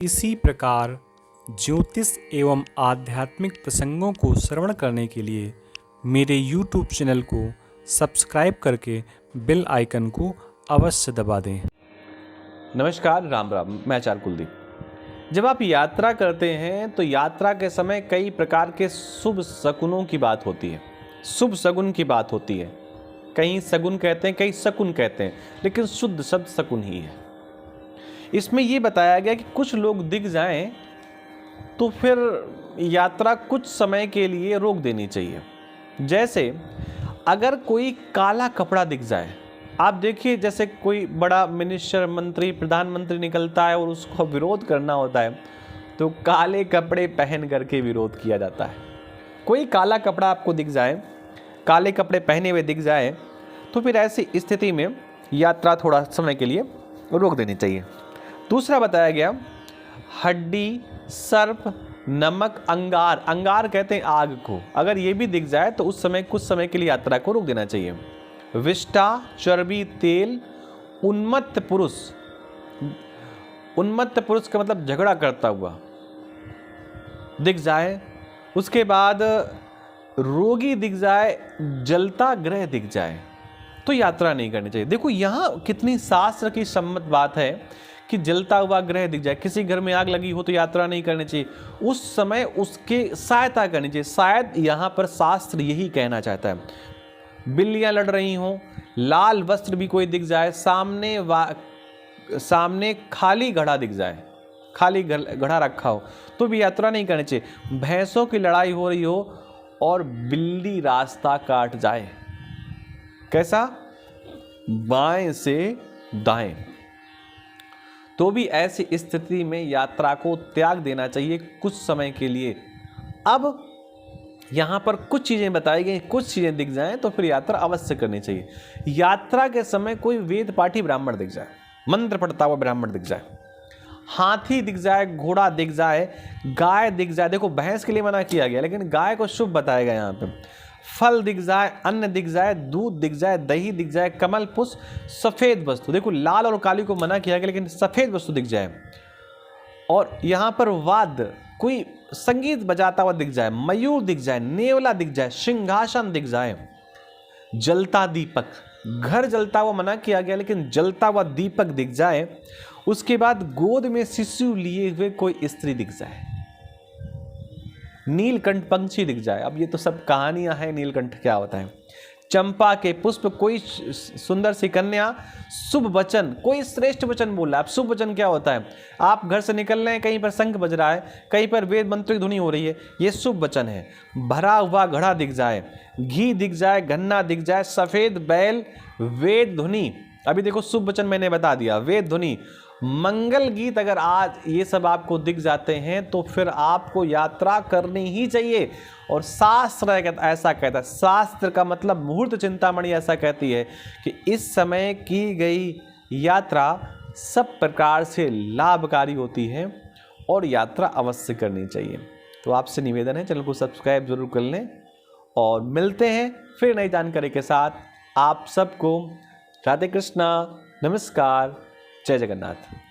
इसी प्रकार ज्योतिष एवं आध्यात्मिक प्रसंगों को श्रवण करने के लिए मेरे YouTube चैनल को सब्सक्राइब करके बेल आइकन को अवश्य दबा दें। नमस्कार, राम राम। मैं आचार्य कुलदीप। जब आप यात्रा करते हैं तो यात्रा के समय कई प्रकार के शुभ शकुनों की बात होती है, शुभ शकुन की बात होती है। कहीं शकुन कहते हैं, कहीं शकुन कहते हैं, लेकिन शुद्ध शब्द शकुन ही है। इसमें यह बताया गया कि कुछ लोग दिख जाएं तो फिर यात्रा कुछ समय के लिए रोक देनी चाहिए। जैसे अगर कोई काला कपड़ा दिख जाए, आप देखिए जैसे कोई बड़ा मिनिस्टर, मंत्री, प्रधानमंत्री निकलता है और उसको विरोध करना होता है तो काले कपड़े पहन करके विरोध किया जाता है। कोई काला कपड़ा आपको दिख जाए, काले कपड़े पहने हुए दिख जाए तो फिर ऐसी स्थिति में यात्रा थोड़ा समय के लिए रोक देनी चाहिए। दूसरा बताया गया, हड्डी, सर्प, नमक, अंगार, अंगार कहते हैं आग को, अगर ये भी दिख जाए तो उस समय कुछ समय के लिए यात्रा को रोक देना चाहिए। विष्ठा, चर्बी, तेल, उन्मत्त पुरुष, उन्मत्त पुरुष का मतलब झगड़ा करता हुआ दिख जाए, उसके बाद रोगी दिख जाए, जलता ग्रह दिख जाए तो यात्रा नहीं करनी चाहिए। देखो यहाँ कितनी शास्त्र की सम्मत बात है कि जलता हुआ ग्रह दिख जाए, किसी घर में आग लगी हो तो यात्रा नहीं करनी चाहिए, उस समय उसके सहायता करनी चाहिए। शायद यहाँ पर शास्त्र यही कहना चाहता है। बिल्लियां लड़ रही हों, लाल वस्त्र भी कोई दिख जाए, सामने खाली घड़ा दिख जाए, खाली घड़ा रखा हो तो भी यात्रा नहीं करनी चाहिए। भैंसों की लड़ाई हो रही हो और बिल्ली रास्ता काट जाए, कैसा, बाएं से दाएं, तो भी ऐसी स्थिति में यात्रा को त्याग देना चाहिए कुछ समय के लिए। अब यहाँ पर कुछ चीज़ें बताई गई, कुछ चीज़ें दिख जाएं तो फिर यात्रा अवश्य करनी चाहिए। यात्रा के समय कोई वेद पाठी ब्राह्मण दिख जाए, मंत्र पढ़ता हुआ ब्राह्मण दिख जाए, हाथी दिख जाए, घोड़ा दिख जाए, गाय दिख जाए, देखो भैंस के लिए मना किया गया लेकिन गाय को शुभ बताया गया यहाँ पे, फल दिख जाए, अन्न दिख जाए, दूध दिख जाए, दही दिख जाए, कमल पुष्प, सफेद वस्तु, देखो लाल और काली को मना किया गया लेकिन सफेद वस्तु दिख जाए, और यहाँ पर वाद्य, कोई संगीत बजाता हुआ दिख जाए, मयूर दिख जाए, नेवला दिख जाए, सिंहासन दिख जाए, जलता दीपक, घर जलता हुआ मना किया गया लेकिन जलता हुआ दीपक दिख जाए, उसके बाद गोद में शिशु लिए हुए कोई स्त्री दिख जाए, नीलकंठ पंछी दिख जाए। अब ये तो सब कहानियां हैं, नीलकंठ क्या होता है, चंपा के पुष्प, कोई सुंदर सी कन्या, शुभ वचन, कोई श्रेष्ठ वचन बोल रहा है। अब शुभ वचन क्या होता है, आप घर से निकल रहे हैं, कहीं पर शंख बज रहा है, कहीं पर वेद मंत्र की ध्वनि हो रही है, ये शुभ वचन है। भरा हुआ घड़ा दिख जाए, घी दिख जाए, गन्ना दिख जाए, सफेद बैल, वेद ध्वनि, अभी देखो शुभ वचन मैंने बता दिया, वेद ध्वनि, मंगल गीत, अगर आज ये सब आपको दिख जाते हैं तो फिर आपको यात्रा करनी ही चाहिए। और शास्त्र ऐसा कहता है, शास्त्र का मतलब मुहूर्त चिंतामणि ऐसा कहती है कि इस समय की गई यात्रा सब प्रकार से लाभकारी होती है और यात्रा अवश्य करनी चाहिए। तो आपसे निवेदन है, चैनल को सब्सक्राइब जरूर कर लें और मिलते हैं फिर नई जानकारी के साथ। आप सबको राधे कृष्णा, नमस्कार, जय जगन्नाथ।